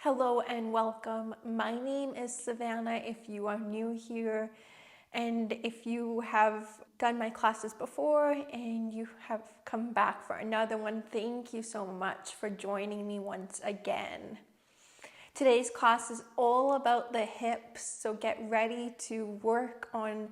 Hello and welcome. My name is Savannah if you are new here, and if you have done my classes before and you have come back for another one, thank you so much for joining me once again. Today's class is all about the hips, so get ready to work on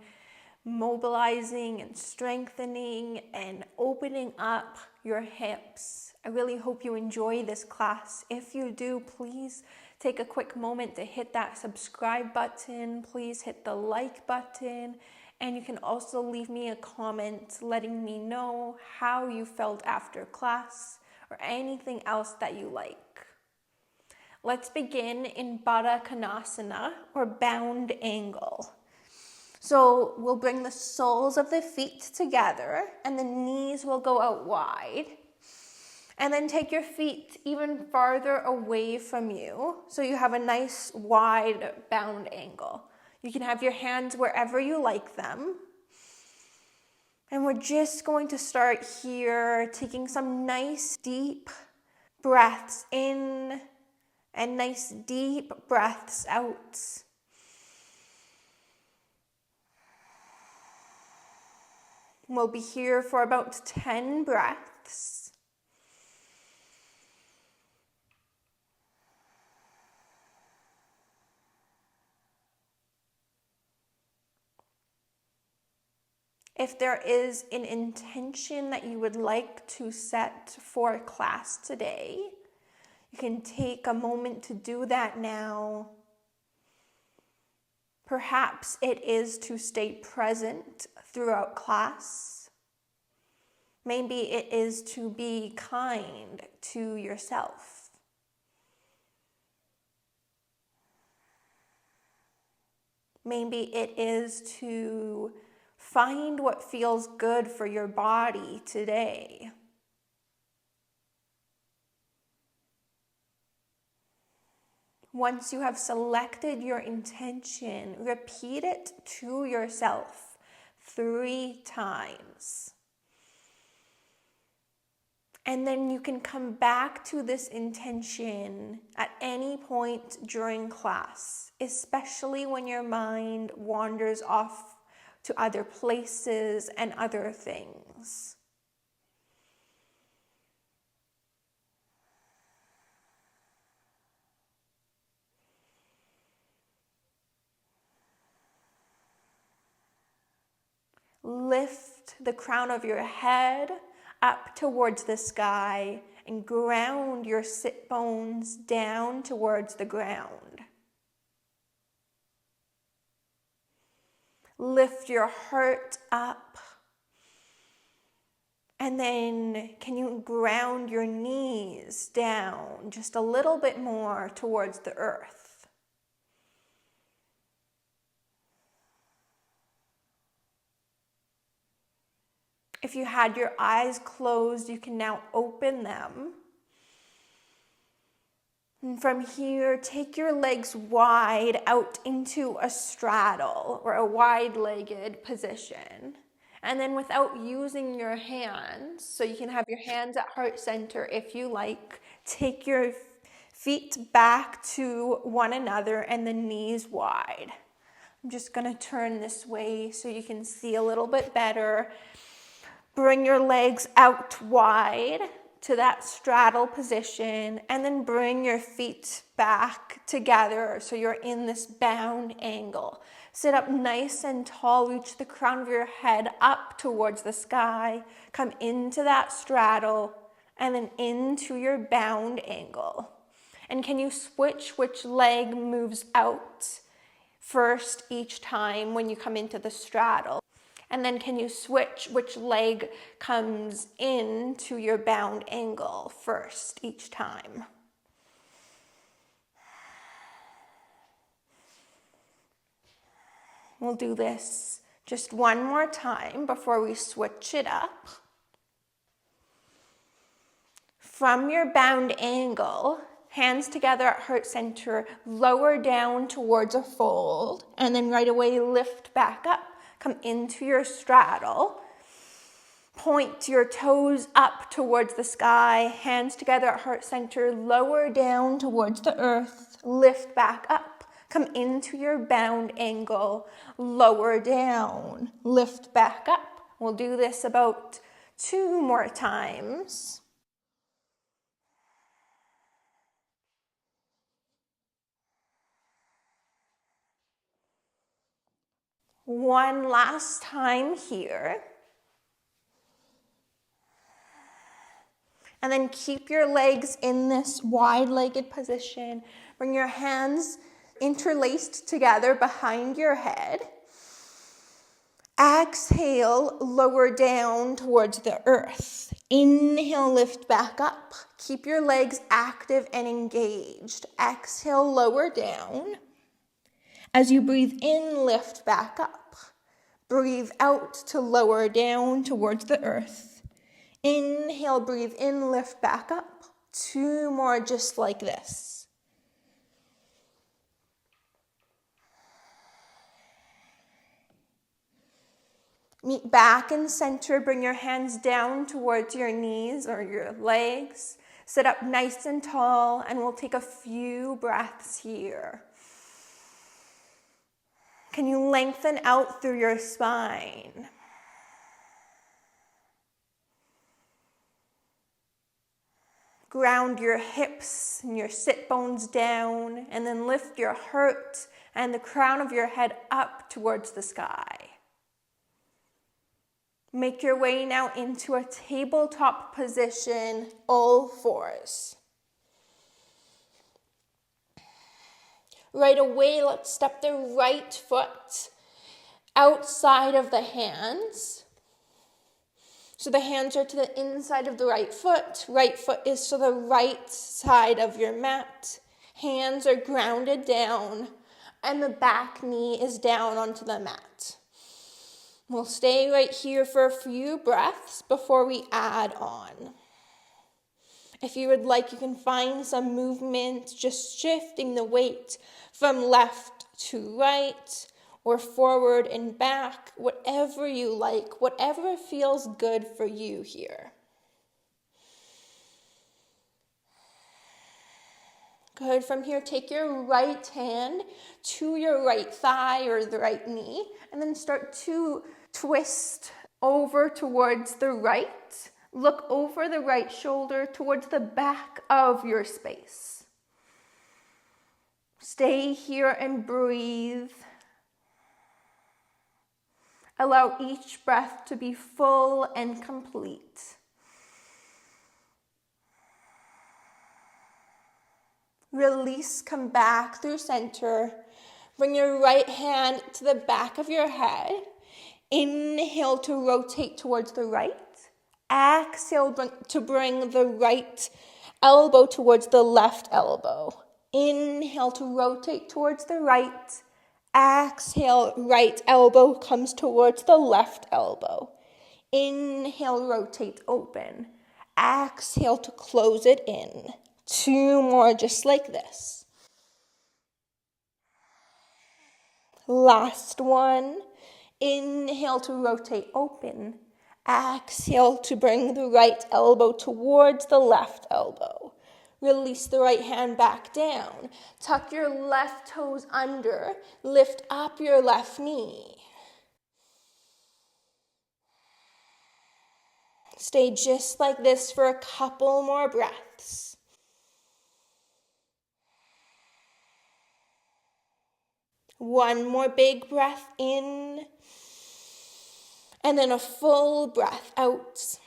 mobilizing and strengthening and opening up your hips. I really hope you enjoy this class. If you do, please take a quick moment to hit that subscribe button. Please hit the like button. And you can also leave me a comment letting me know how you felt after class or anything else that you like. Let's begin in Baddha Konasana, or bound angle. So we'll bring the soles of the feet together and the knees will go out wide. And then take your feet even farther away from you so you have a nice wide bound angle. You can have your hands wherever you like them. And we're just going to start here, taking some nice deep breaths in and nice deep breaths out. We'll be here for about 10 breaths. If there is an intention that you would like to set for class today, you can take a moment to do that now. Perhaps it is to stay present throughout class. Maybe it is to be kind to yourself. Maybe it is to find what feels good for your body today. Once you have selected your intention, repeat it to yourself 3 times. And then you can come back to this intention at any point during class, especially when your mind wanders off to other places and other things. Lift the crown of your head up towards the sky and ground your sit bones down towards the ground. Lift your heart up. And then can you ground your knees down just a little bit more towards the earth? If you had your eyes closed, you can now open them. And from here, take your legs wide out into a straddle or a wide-legged position. And then without using your hands, so you can have your hands at heart center if you like, take your feet back to one another and the knees wide. I'm just gonna turn this way so you can see a little bit better. Bring your legs out wide to that straddle position, and then bring your feet back together so you're in this bound angle. Sit up nice and tall, reach the crown of your head up towards the sky, come into that straddle, and then into your bound angle. And can you switch which leg moves out first each time when you come into the straddle? And then can you switch which leg comes into your bound angle first each time? We'll do this just one more time before we switch it up. From your bound angle, hands together at heart center, lower down towards a fold, and then right away lift back up. Come into your straddle. Point your toes up towards the sky, hands together at heart center, lower down towards the earth, lift back up. Come into your bound angle, lower down, lift back up. We'll do this about 2 more times. One last time here. And then keep your legs in this wide-legged position. Bring your hands interlaced together behind your head. Exhale, lower down towards the earth. Inhale, lift back up. Keep your legs active and engaged. Exhale, lower down. As you breathe in, lift back up. Breathe out to lower down towards the earth. Inhale, breathe in, lift back up. 2 more just like this. Meet back and center. Bring your hands down towards your knees or your legs. Sit up nice and tall, and we'll take a few breaths here. Can you lengthen out through your spine? Ground your hips and your sit bones down, and then lift your heart and the crown of your head up towards the sky. Make your way now into a tabletop position, all fours. Right away, let's step the right foot outside of the hands. So the hands are to the inside of the right foot. Right foot is to the right side of your mat. Hands are grounded down, and the back knee is down onto the mat. We'll stay right here for a few breaths before we add on. If you would like, you can find some movement, just shifting the weight from left to right or forward and back, whatever you like, whatever feels good for you here. Good. From here, take your right hand to your right thigh or the right knee, and then start to twist over towards the right. Look over the right shoulder towards the back of your space. Stay here and breathe. Allow each breath to be full and complete. Release, come back through center. Bring your right hand to the back of your head. Inhale to rotate towards the right. Exhale to bring the right elbow towards the left elbow. Inhale to rotate towards the right. Exhale, right elbow comes towards the left elbow. Inhale, rotate open. Exhale to close it in. 2 more just like this. Last one. Inhale to rotate open. Exhale to bring the right elbow towards the left elbow. Release the right hand back down. Tuck your left toes under. Lift up your left knee. Stay just like this for a couple more breaths. One more big breath in. And then a full breath out.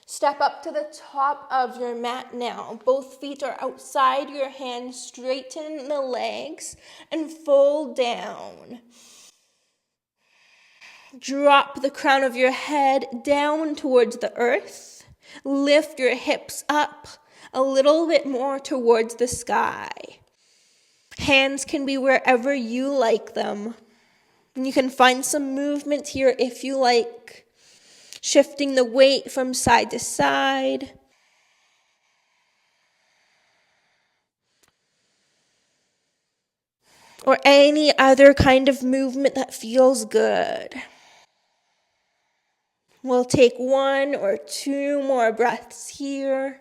Step up to the top of your mat now. Both feet are outside your hands. Straighten the legs and fold down. Drop the crown of your head down towards the earth. Lift your hips up a little bit more towards the sky. Hands can be wherever you like them. And you can find some movement here if you like. Shifting the weight from side to side. Or any other kind of movement that feels good. We'll take 1 or 2 more breaths here.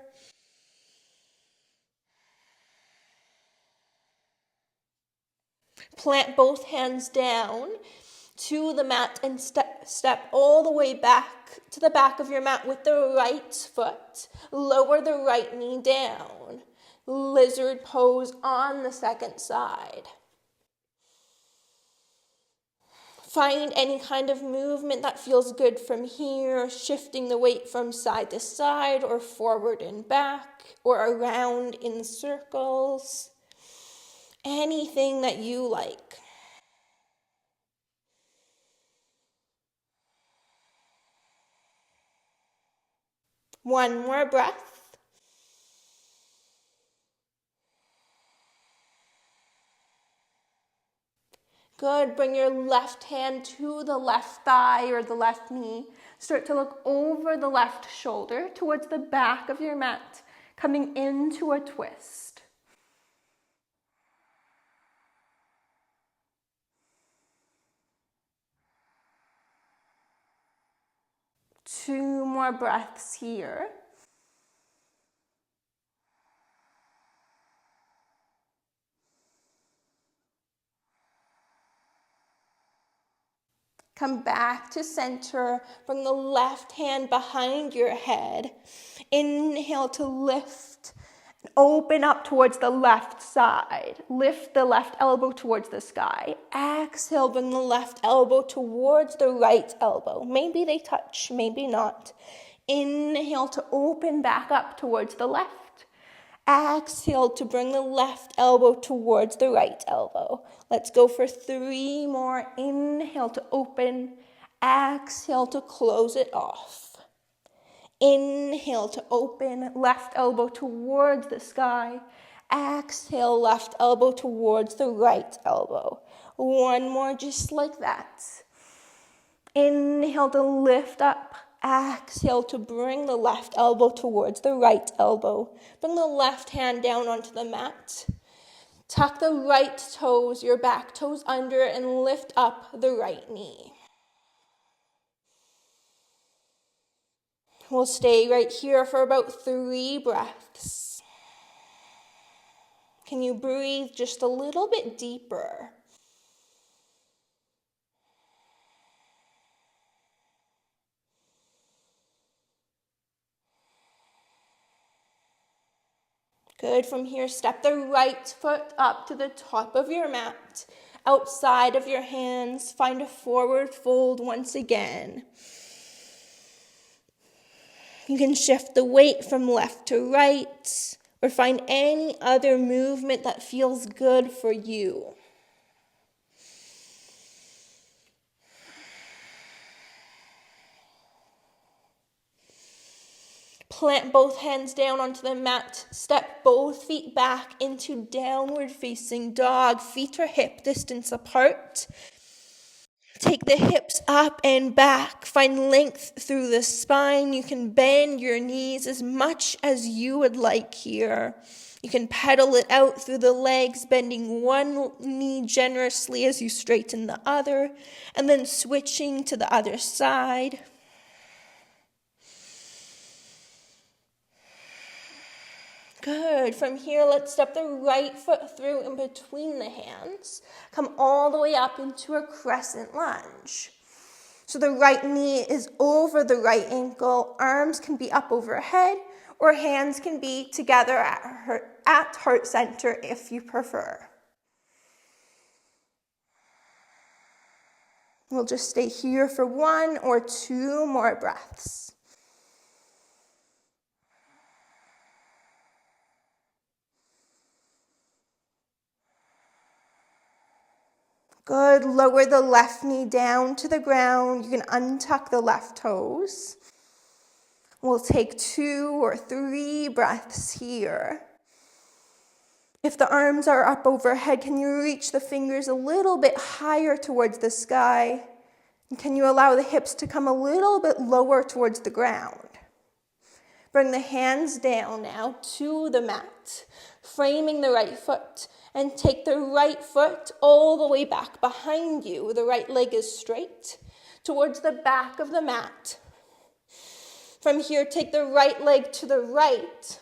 Plant both hands down to the mat and step all the way back to the back of your mat with the right foot. Lower the right knee down. Lizard pose on the second side. Find any kind of movement that feels good from here, shifting the weight from side to side or forward and back or around in circles. Anything that you like. One more breath. Good. Bring your left hand to the left thigh or the left knee. Start to look over the left shoulder towards the back of your mat, coming into a twist. Two more breaths here. Come back to center. Bring the left hand behind your head. Inhale to lift. Open up towards the left side. Lift the left elbow towards the sky. Exhale, bring the left elbow towards the right elbow. Maybe they touch, maybe not. Inhale to open back up towards the left. Exhale to bring the left elbow towards the right elbow. Let's go for 3 more. Inhale to open. Exhale to close it off. Inhale to open, left elbow towards the sky. Exhale, left elbow towards the right elbow. 1 more, just like that. Inhale to lift up. Exhale to bring the left elbow towards the right elbow. Bring the left hand down onto the mat. Tuck the right toes, your back toes under, and lift up the right knee. We'll stay right here for about 3 breaths. Can you breathe just a little bit deeper? Good. From here, step the right foot up to the top of your mat. Outside of your hands, find a forward fold once again. You can shift the weight from left to right or find any other movement that feels good for you. Plant both hands down onto the mat. Step both feet back into downward facing dog. Feet are hip distance apart. Take the hips up and back. Find length through the spine. You can bend your knees as much as you would like here. You can pedal it out through the legs, bending one knee generously as you straighten the other, and then switching to the other side. Good. From here, let's step the right foot through in between the hands. Come all the way up into a crescent lunge. So the right knee is over the right ankle. Arms can be up overhead, or hands can be together at heart center if you prefer. We'll just stay here for 1 or 2 more breaths. Good. Lower the left knee down to the ground. You can untuck the left toes. We'll take 2 or 3 breaths here. If the arms are up overhead, can you reach the fingers a little bit higher towards the sky? And can you allow the hips to come a little bit lower towards the ground? Bring the hands down now to the mat, framing the right foot. And take the right foot all the way back behind you. The right leg is straight towards the back of the mat. From here, take the right leg to the right.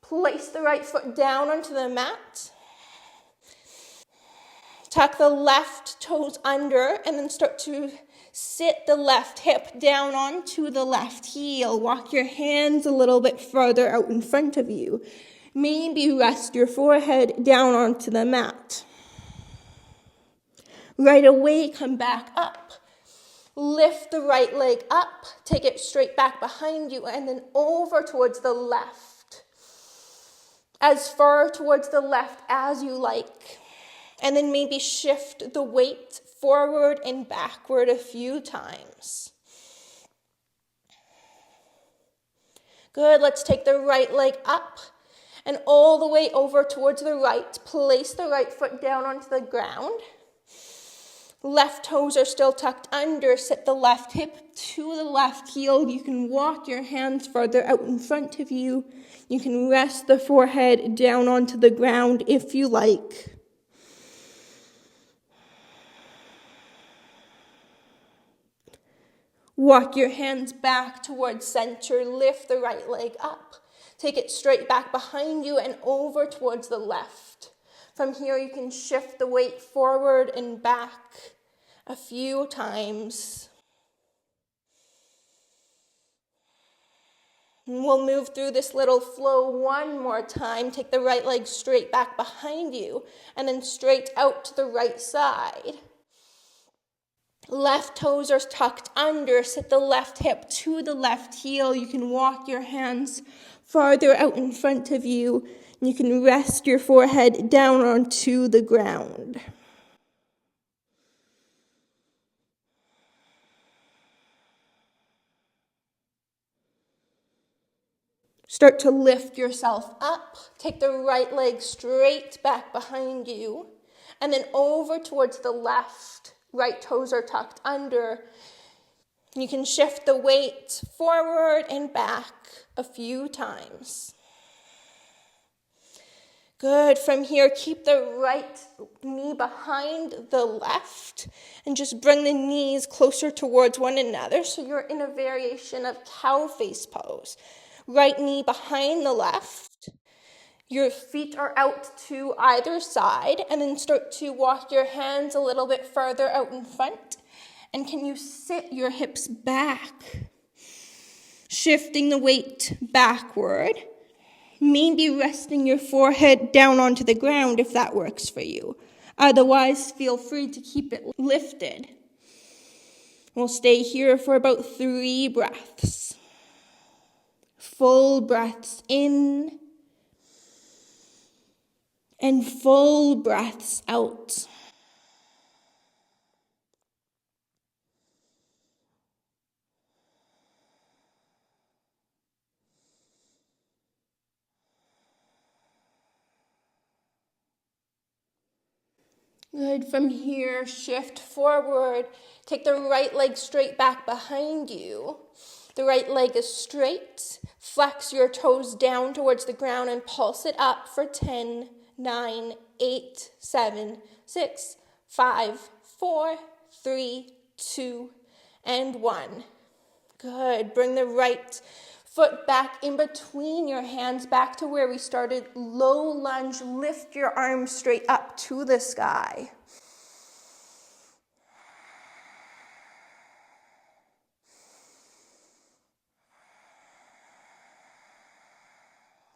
Place the right foot down onto the mat. Tuck the left toes under and then start to sit the left hip down onto the left heel. Walk your hands a little bit further out in front of you. Maybe rest your forehead down onto the mat. Right away, come back up. Lift the right leg up. Take it straight back behind you and then over towards the left. As far towards the left as you like. And then maybe shift the weight forward and backward a few times. Good, let's take the right leg up and all the way over towards the right. Place the right foot down onto the ground. Left toes are still tucked under. Sit the left hip to the left heel. You can walk your hands further out in front of you. You can rest the forehead down onto the ground if you like. Walk your hands back towards center. Lift the right leg up. Take it straight back behind you and over towards the left. From here, you can shift the weight forward and back a few times. And we'll move through this little flow one more time. Take the right leg straight back behind you and then straight out to the right side. Left toes are tucked under. Sit the left hip to the left heel. You can walk your hands farther out in front of you. You can rest your forehead down onto the ground. Start to lift yourself up. Take the right leg straight back behind you and then over towards the left. Right toes are tucked under. You can shift the weight forward and back a few times. Good. From here, keep the right knee behind the left and just bring the knees closer towards one another so you're in a variation of cow face pose. Right knee behind the left. Your feet are out to either side and then start to walk your hands a little bit further out in front. And can you sit your hips back? Shifting the weight backward. Maybe resting your forehead down onto the ground if that works for you. Otherwise, feel free to keep it lifted. We'll stay here for about 3 breaths. Full breaths in and full breaths out. Good. From here, shift forward. Take the right leg straight back behind you. The right leg is straight. Flex your toes down towards the ground and pulse it up for 10, 9, 8, 7, 6, 5, 4, 3, 2, and 1. Good. Bring the right foot back in between your hands, back to where we started. Low lunge. Lift your arms straight up to the sky.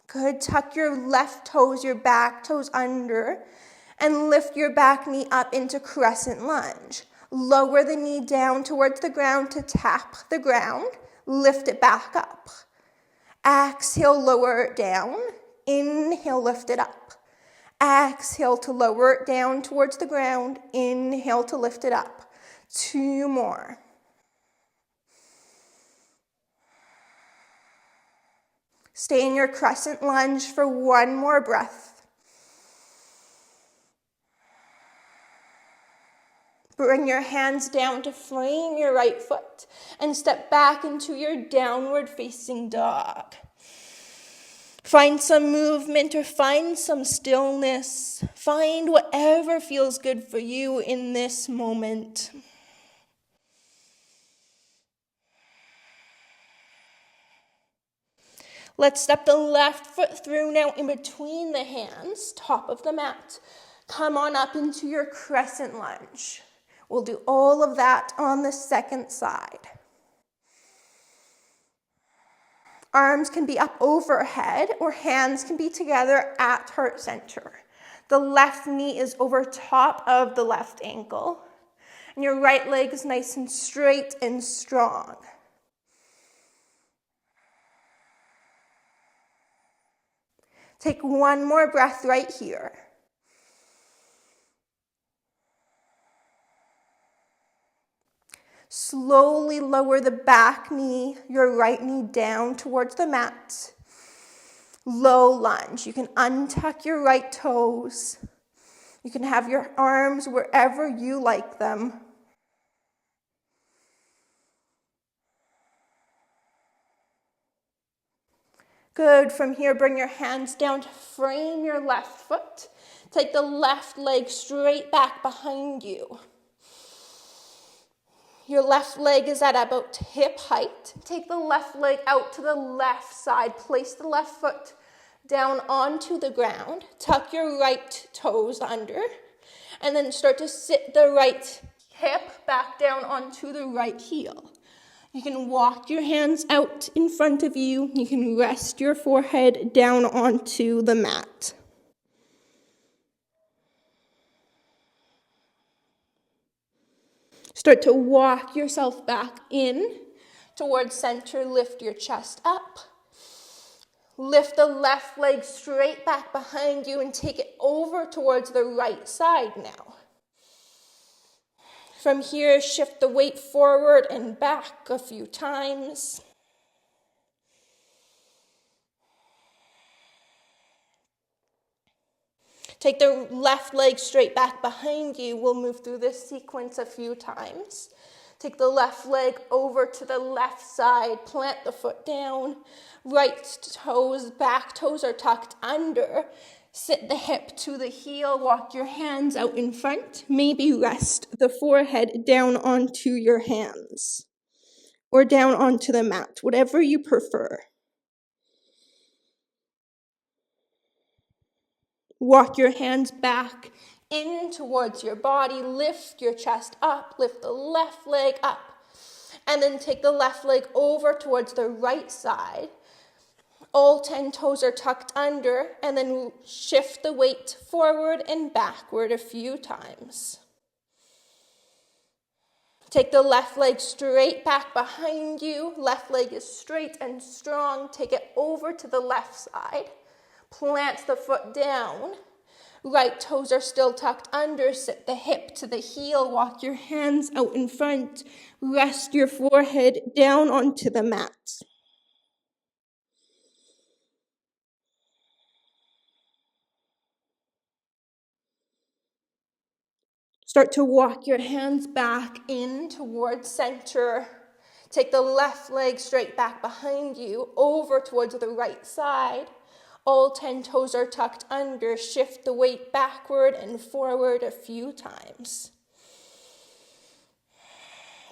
Good. Tuck your left toes, your back toes under, and lift your back knee up into crescent lunge. Lower the knee down towards the ground to tap the ground. Lift it back up. Exhale, lower it down. Inhale, lift it up. Exhale to lower it down towards the ground. Inhale to lift it up. 2 more. Stay in your crescent lunge for 1 more breath. Bring your hands down to frame your right foot and step back into your downward facing dog. Find some movement or find some stillness. Find whatever feels good for you in this moment. Let's step the left foot through now in between the hands, top of the mat. Come on up into your crescent lunge. We'll do all of that on the second side. Arms can be up overhead or hands can be together at heart center. The left knee is over top of the left ankle. And your right leg is nice and straight and strong. Take one more breath right here. Slowly lower the back knee, your right knee down towards the mat. Low lunge. You can untuck your right toes. You can have your arms wherever you like them. Good. From here, bring your hands down to frame your left foot. Take the left leg straight back behind you. Your left leg is at about hip height. Take the left leg out to the left side. Place the left foot down onto the ground. Tuck your right toes under. And then start to sit the right hip back down onto the right heel. You can walk your hands out in front of you. You can rest your forehead down onto the mat. Start to walk yourself back in towards center. Lift your chest up. Lift the left leg straight back behind you and take it over towards the right side now. From here, shift the weight forward and back a few times. Take the left leg straight back behind you. We'll move through this sequence a few times. Take the left leg over to the left side. Plant the foot down. Right toes, back toes are tucked under. Sit the hip to the heel. Walk your hands out in front. Maybe rest the forehead down onto your hands or down onto the mat, whatever you prefer. Walk your hands back in towards your body. Lift your chest up. Lift the left leg up. And then take the left leg over towards the right side. All 10 toes are tucked under. And then shift the weight forward and backward a few times. Take the left leg straight back behind you. Left leg is straight and strong. Take it over to the left side. Plant the foot down. Right toes are still tucked under. Sit the hip to the heel. Walk your hands out in front. Rest your forehead down onto the mat. Start to walk your hands back in towards center. Take the left leg straight back behind you, over towards the right side. All 10 toes are tucked under. Shift the weight backward and forward a few times.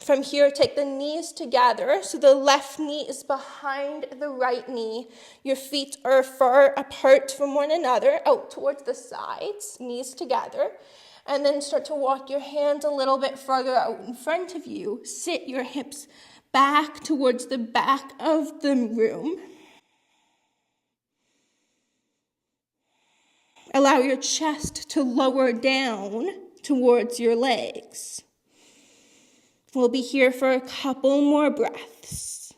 From here, take the knees together. So the left knee is behind the right knee. Your feet are far apart from one another, out towards the sides, knees together. And then start to walk your hands a little bit further out in front of you. Sit your hips back towards the back of the room. Allow your chest to lower down towards your legs. We'll be here for a couple more breaths.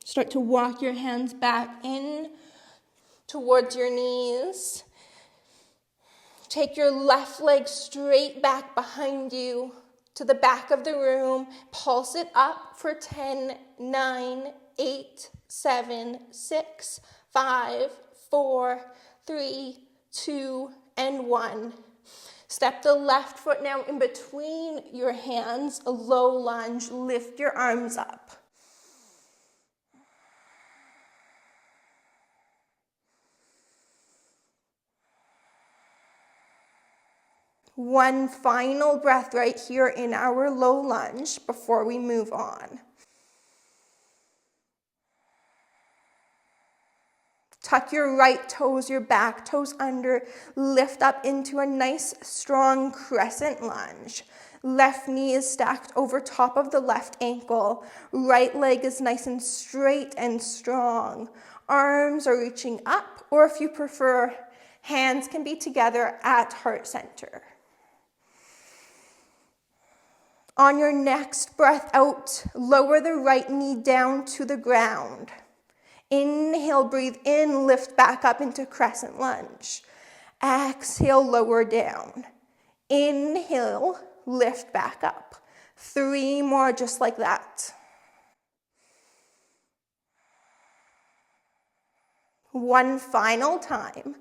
Start to walk your hands back in towards your knees. Take your left leg straight back behind you to the back of the room. Pulse it up for 10, 9, 8, 7, 6, 5, 4, 3, 2, and 1. Step the left foot now in between your hands, a low lunge. Lift your arms up. One final breath right here in our low lunge before we move on. Tuck your right toes, your back toes under, lift up into a nice strong crescent lunge. Left knee is stacked over top of the left ankle. Right leg is nice and straight and strong. Arms are reaching up, or if you prefer, hands can be together at heart center. On your next breath out, lower the right knee down to the ground. Inhale, breathe in, lift back up into crescent lunge. Exhale, lower down. Inhale, lift back up. 3 more just like that. One final time.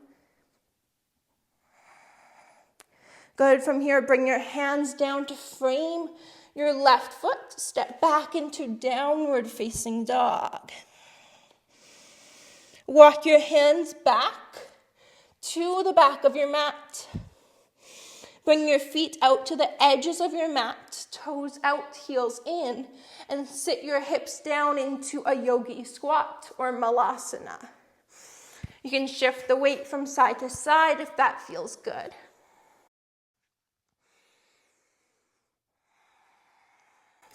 Good. From here, bring your hands down to frame your left foot. Step back into downward facing dog. Walk your hands back to the back of your mat. Bring your feet out to the edges of your mat, toes out, heels in, and sit your hips down into a yogi squat or malasana. You can shift the weight from side to side if that feels good.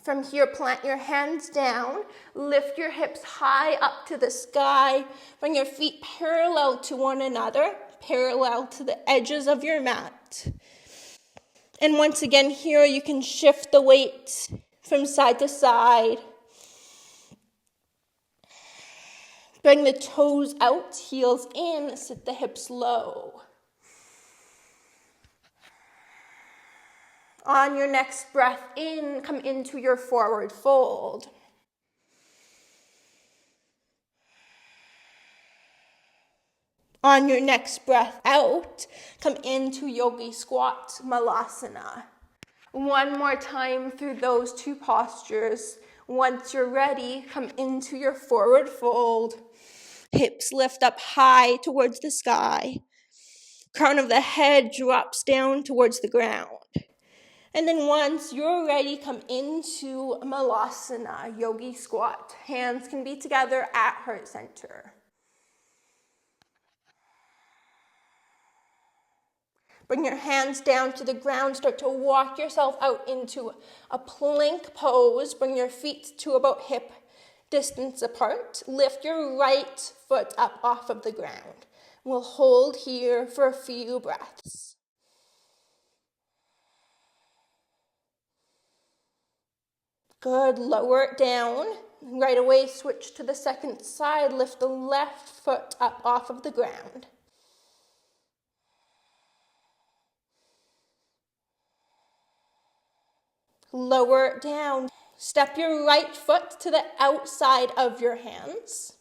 From here, plant your hands down, lift your hips high up to the sky, bring your feet parallel to one another, parallel to the edges of your mat. And once again here, you can shift the weight from side to side. Bring the toes out, heels in, sit the hips low. On your next breath in, come into your forward fold. On your next breath out, come into yogi squat, malasana. One more time through those 2 postures. Once you're ready, come into your forward fold. Hips lift up high towards the sky. Crown of the head drops down towards the ground. And then once you're ready, come into malasana, yogi squat. Hands can be together at heart center. Bring your hands down to the ground. Start to walk yourself out into a plank pose. Bring your feet to about hip distance apart. Lift your right foot up off of the ground. We'll hold here for a few breaths. Good, lower it down. Right away, switch to the second side. Lift the left foot up off of the ground. Lower it down. Step your right foot to the outside of your hands.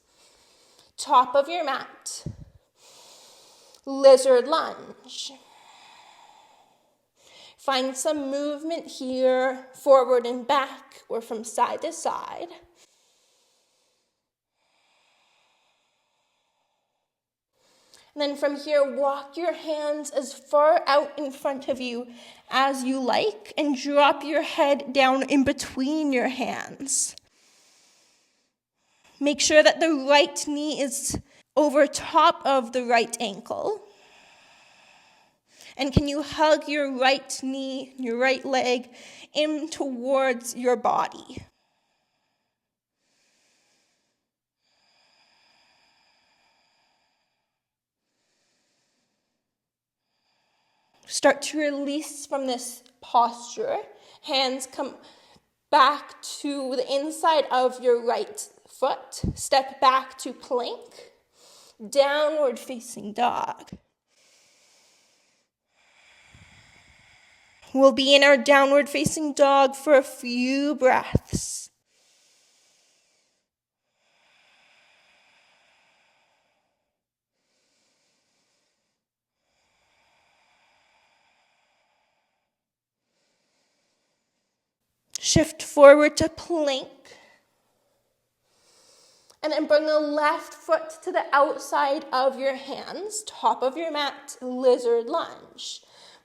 Top of your mat. Lizard lunge. Find some movement here, forward and back, or from side to side. And then from here, walk your hands as far out in front of you as you like, and drop your head down in between your hands. Make sure that the right knee is over top of the right ankle. And can you hug your right knee, your right leg in towards your body? Start to release from this posture. Hands come back to the inside of your right foot. Step back to plank. Downward facing dog. We'll be in our downward facing dog for a few breaths. Shift forward to plank. And then bring the left foot to the outside of your hands, top of your mat, lizard lunge.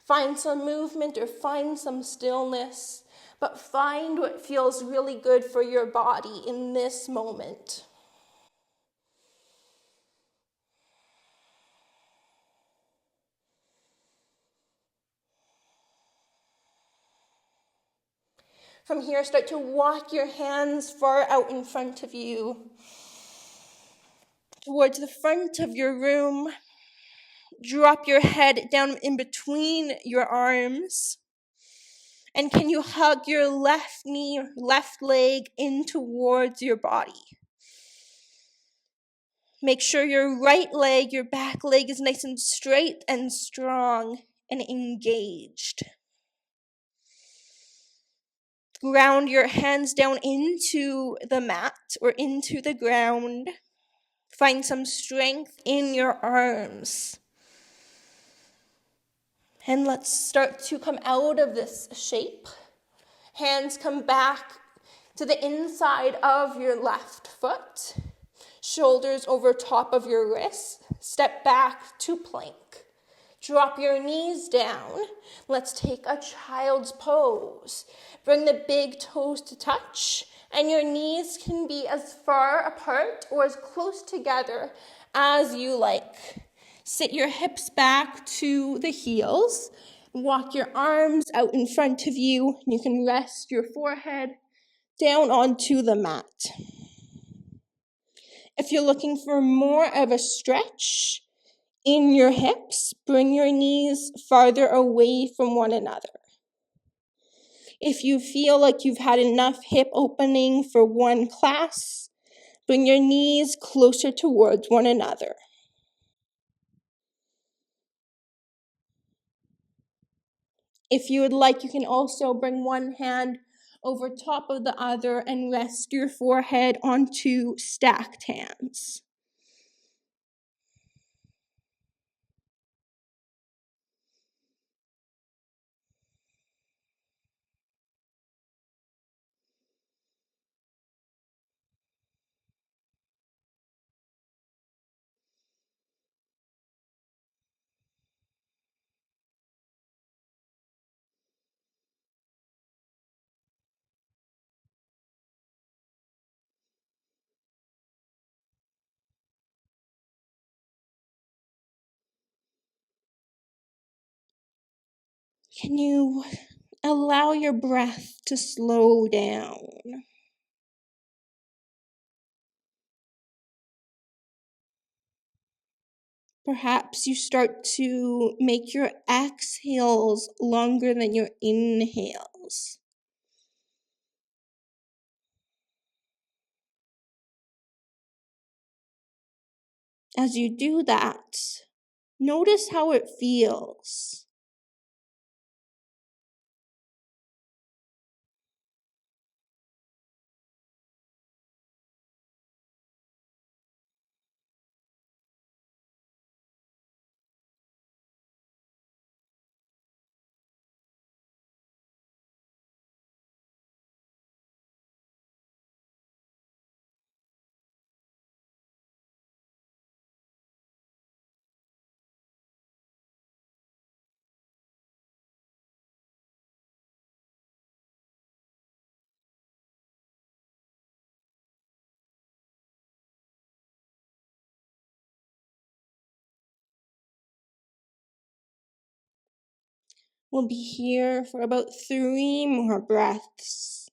Find some movement or find some stillness, but find what feels really good for your body in this moment. From here, start to walk your hands far out in front of you, towards the front of your room. Drop your head down in between your arms. And can you hug your left knee, left leg in towards your body? Make sure your right leg, your back leg is nice and straight and strong and engaged. Ground your hands down into the mat or into the ground. Find some strength in your arms. And let's start to come out of this shape. Hands come back to the inside of your left foot. Shoulders over top of your wrists. Step back to plank. Drop your knees down. Let's take a child's pose. Bring the big toes to touch, and your knees can be as far apart or as close together as you like. Sit your hips back to the heels. Walk your arms out in front of you. You can rest your forehead down onto the mat. If you're looking for more of a stretch in your hips, bring your knees farther away from one another. If you feel like you've had enough hip opening for one class, bring your knees closer towards one another. If you would like, you can also bring one hand over top of the other and rest your forehead onto stacked hands. Can you allow your breath to slow down? Perhaps you start to make your exhales longer than your inhales. As you do that, notice how it feels. We'll be here for about 3 more breaths.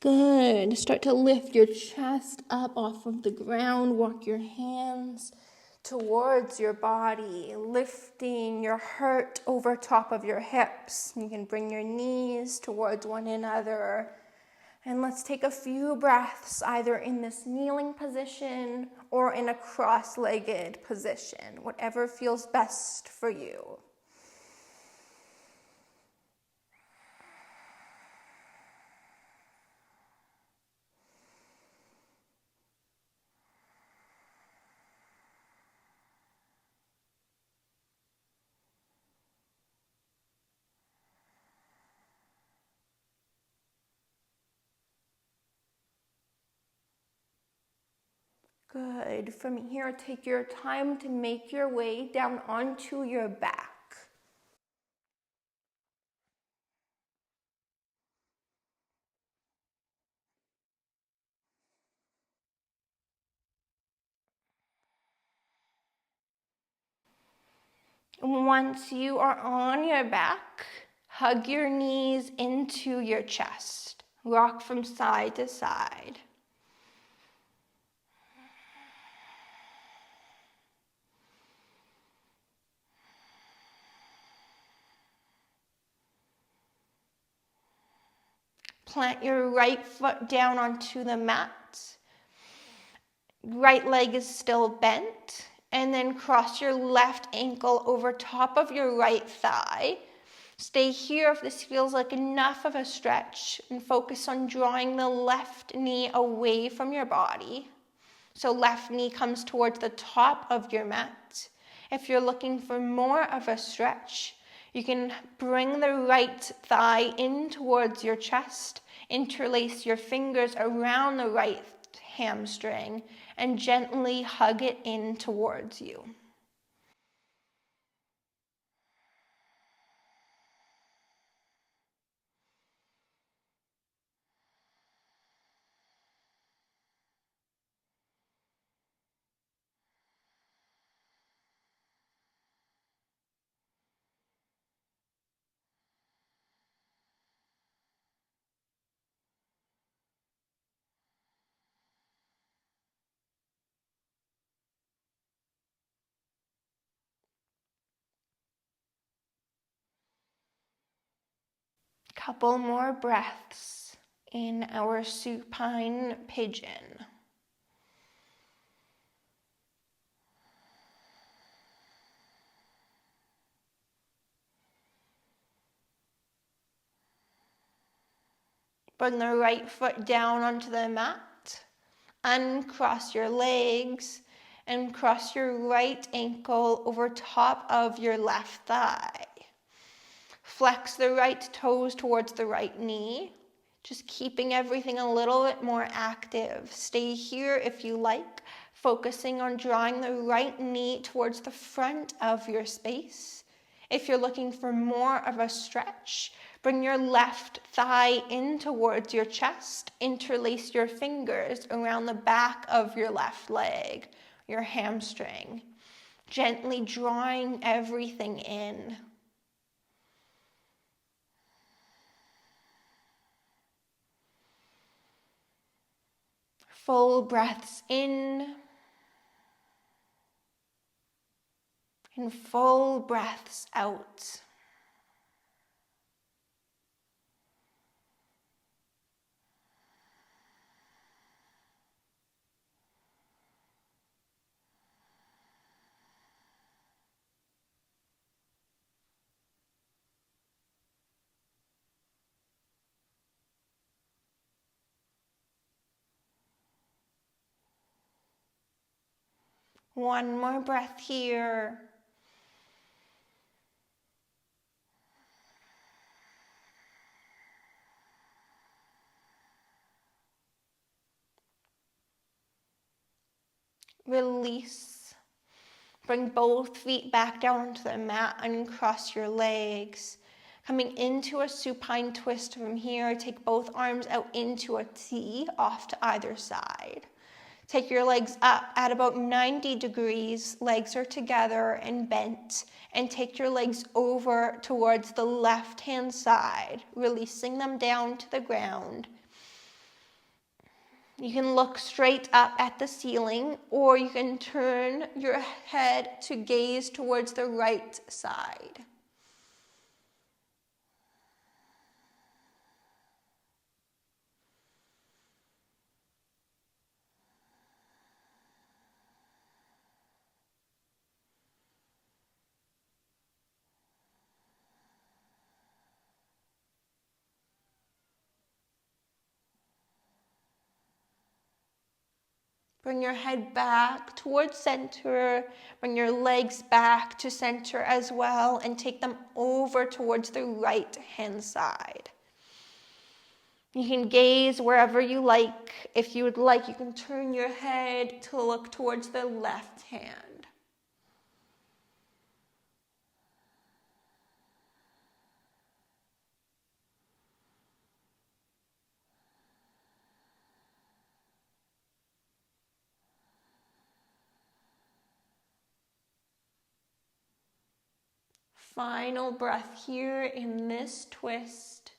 Good. Start to lift your chest up off of the ground. Walk your hands towards your body, lifting your heart over top of your hips. You can bring your knees towards one another. And let's take a few breaths either in this kneeling position or in a cross-legged position, whatever feels best for you. Good. From here, take your time to make your way down onto your back. Once you are on your back, hug your knees into your chest. Rock from side to side. Plant your right foot down onto the mat. Right leg is still bent. And then cross your left ankle over top of your right thigh. Stay here if this feels like enough of a stretch, and focus on drawing the left knee away from your body. So left knee comes towards the top of your mat. If you're looking for more of a stretch, you can bring the right thigh in towards your chest, interlace your fingers around the right hamstring, and gently hug it in towards you. Couple more breaths in our supine pigeon. Bring the right foot down onto the mat. Uncross your legs and cross your right ankle over top of your left thigh. Flex the right toes towards the right knee, just keeping everything a little bit more active. Stay here if you like, focusing on drawing the right knee towards the front of your space. If you're looking for more of a stretch, bring your left thigh in towards your chest, interlace your fingers around the back of your left leg, your hamstring, gently drawing everything in. Full breaths in and full breaths out. One more breath here. Release. Bring both feet back down onto the mat and cross your legs. Coming into a supine twist from here, take both arms out into a T off to either side. Take your legs up at about 90 degrees, legs are together and bent, and take your legs over towards the left-hand side, releasing them down to the ground. You can look straight up at the ceiling, or you can turn your head to gaze towards the right side. Bring your head back towards center. Bring your legs back to center as well, and take them over towards the right hand side. You can gaze wherever you like. If you would like, you can turn your head to look towards the left hand. Final breath here in this twist.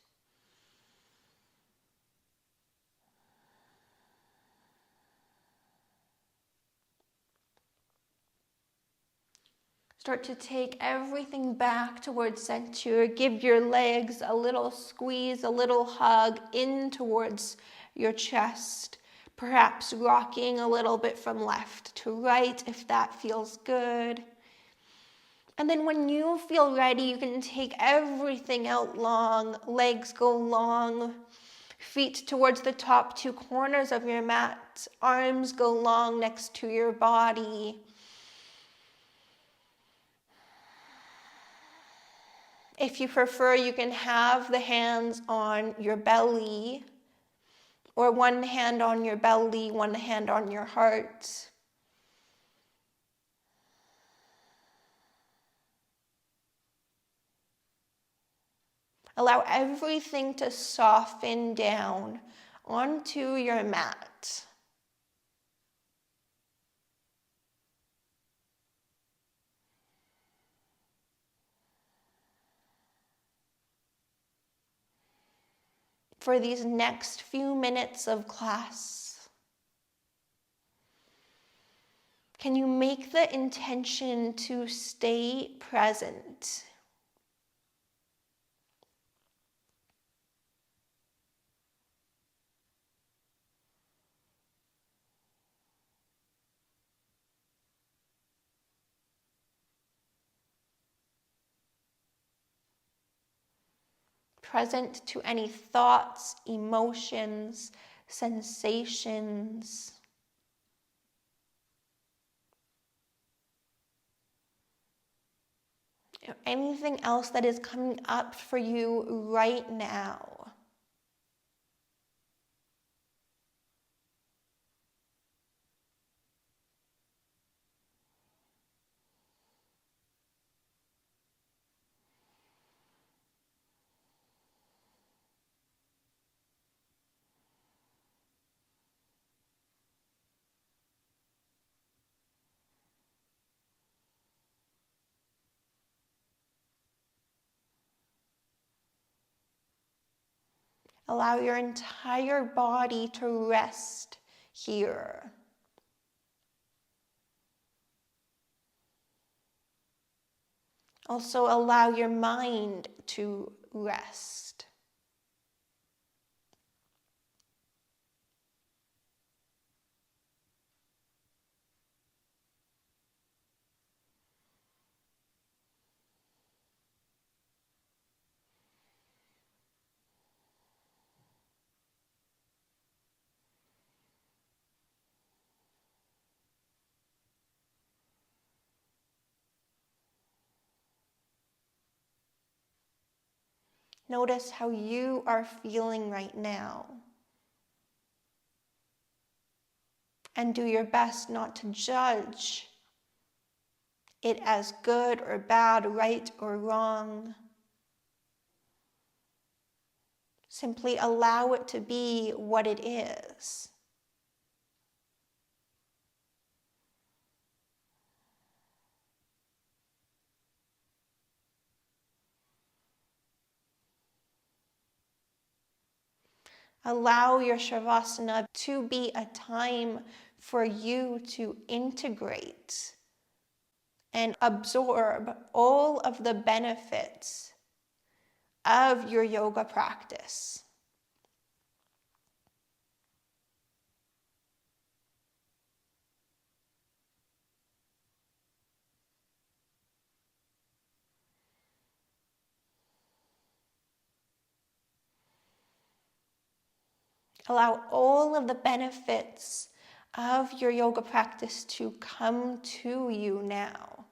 Start to take everything back towards center. Give your legs a little squeeze, a little hug in towards your chest. Perhaps rocking a little bit from left to right if that feels good. And then when you feel ready, you can take everything out long. Legs go long. Feet towards the top two corners of your mat. Arms go long next to your body. If you prefer, you can have the hands on your belly, or one hand on your belly, one hand on your heart. Allow everything to soften down onto your mat. For these next few minutes of class, can you make the intention to stay present? Present to any thoughts, emotions, sensations. Anything else that is coming up for you right now. Allow your entire body to rest here. Also allow your mind to rest. Notice how you are feeling right now. And do your best not to judge it as good or bad, right or wrong. Simply allow it to be what it is. Allow your Shavasana to be a time for you to integrate and absorb all of the benefits of your yoga practice. Allow all of the benefits of your yoga practice to come to you now.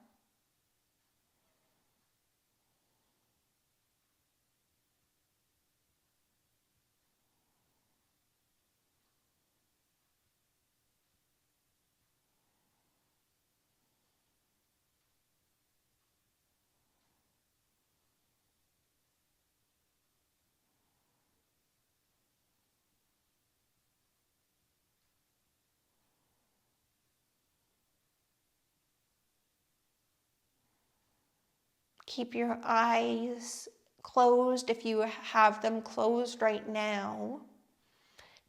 Keep your eyes closed if you have them closed right now.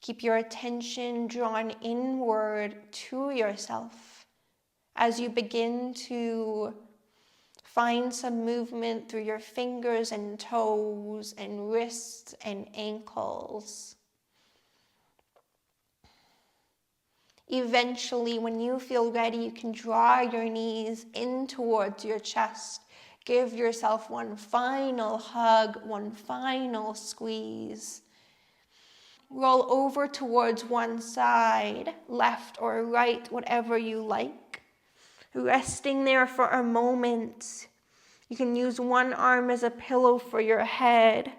Keep your attention drawn inward to yourself as you begin to find some movement through your fingers and toes and wrists and ankles. Eventually, when you feel ready, you can draw your knees in towards your chest. Give yourself one final hug, one final squeeze. Roll over towards one side, left or right, whatever you like. Resting there for a moment. You can use one arm as a pillow for your head.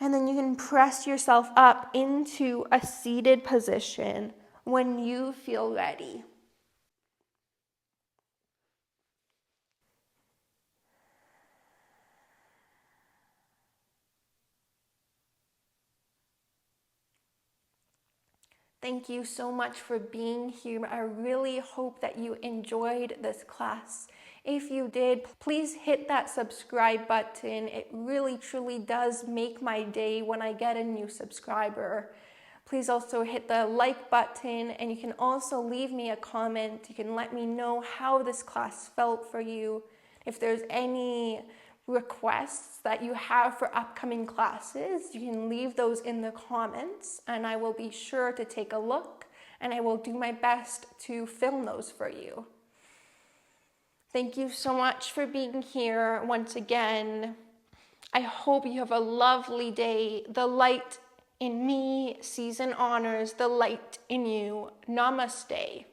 And then you can press yourself up into a seated position when you feel ready. Thank you so much for being here. I really hope that you enjoyed this class. If you did, please hit that subscribe button. It really truly does make my day when I get a new subscriber. Please also hit the like button, and you can also leave me a comment. You can let me know how this class felt for you. If there's any requests that you have for upcoming classes, you can leave those in the comments, and I will be sure to take a look, and I will do my best to film those for you. Thank you so much for being here once again. I hope you have a lovely day. The light in me sees and honors the light in you. Namaste.